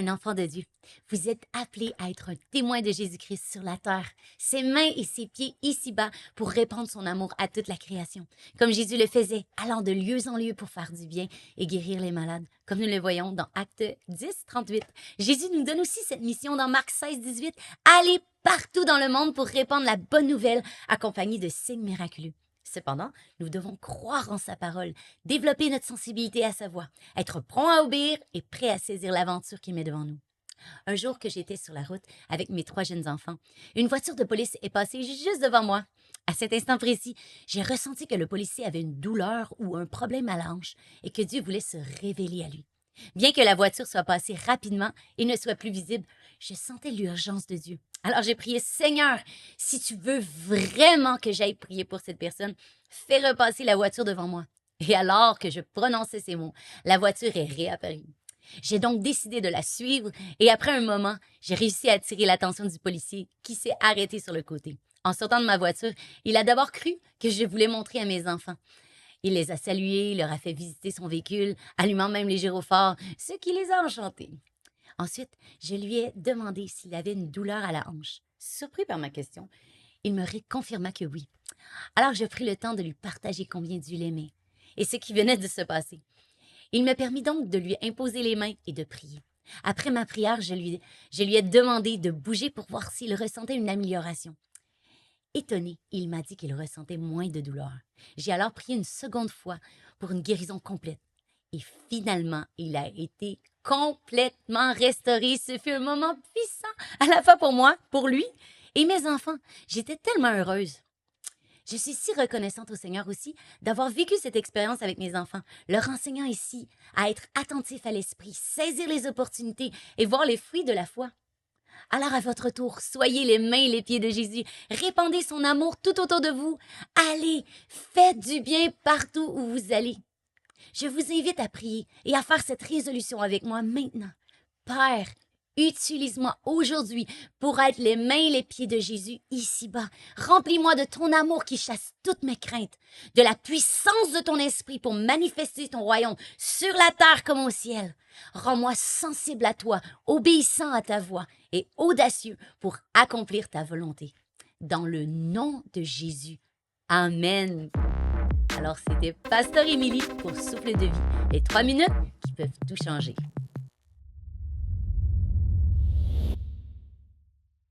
un enfant de Dieu. Vous êtes appelé à être un témoin de Jésus-Christ sur la terre, ses mains et ses pieds ici-bas pour répandre son amour à toute la création. Comme Jésus le faisait, allant de lieu en lieu pour faire du bien et guérir les malades, comme nous le voyons dans Actes 10, 38. Jésus nous donne aussi cette mission dans Marc 16, 18. Allez partout dans le monde pour répandre la bonne nouvelle accompagnée de signes miraculeux. Cependant, nous devons croire en sa parole, développer notre sensibilité à sa voix, être prompt à obéir et prêt à saisir l'aventure qui met devant nous. Un jour que j'étais sur la route avec mes 3 jeunes enfants, une voiture de police est passée juste devant moi. À cet instant précis, j'ai ressenti que le policier avait une douleur ou un problème à la hanche et que Dieu voulait se révéler à lui. Bien que la voiture soit passée rapidement et ne soit plus visible, je sentais l'urgence de Dieu. Alors j'ai prié, Seigneur, si tu veux vraiment que j'aille prier pour cette personne, fais repasser la voiture devant moi. Et alors que je prononçais ces mots, la voiture est réapparue. J'ai donc décidé de la suivre et après un moment, j'ai réussi à attirer l'attention du policier qui s'est arrêté sur le côté. En sortant de ma voiture, il a d'abord cru que je voulais montrer à mes enfants. Il les a salués, il leur a fait visiter son véhicule, allumant même les gyrophares, ce qui les a enchantés. Ensuite, je lui ai demandé s'il avait une douleur à la hanche. Surpris par ma question, il me confirma que oui. Alors, je pris le temps de lui partager combien Dieu l'aimait et ce qui venait de se passer. Il me permit donc de lui imposer les mains et de prier. Après ma prière, je lui ai demandé de bouger pour voir s'il ressentait une amélioration. Étonné, il m'a dit qu'il ressentait moins de douleur. J'ai alors prié une seconde fois pour une guérison complète. Et finalement, il a été complètement restauré. Ce fut un moment puissant, à la fois pour moi, pour lui et mes enfants. J'étais tellement heureuse. Je suis si reconnaissante au Seigneur aussi d'avoir vécu cette expérience avec mes enfants, leur enseignant ici à être attentif à l'esprit, saisir les opportunités et voir les fruits de la foi. Alors à votre tour, soyez les mains et les pieds de Jésus. Répandez son amour tout autour de vous. Allez, faites du bien partout où vous allez. Je vous invite à prier et à faire cette résolution avec moi maintenant. Père, utilise-moi aujourd'hui pour être les mains et les pieds de Jésus ici-bas. Remplis-moi de ton amour qui chasse toutes mes craintes, de la puissance de ton esprit pour manifester ton royaume sur la terre comme au ciel. Rends-moi sensible à toi, obéissant à ta voix et audacieux pour accomplir ta volonté. Dans le nom de Jésus. Amen. Alors, c'était Pasteur Émilie pour Souffle de vie, les 3 minutes qui peuvent tout changer.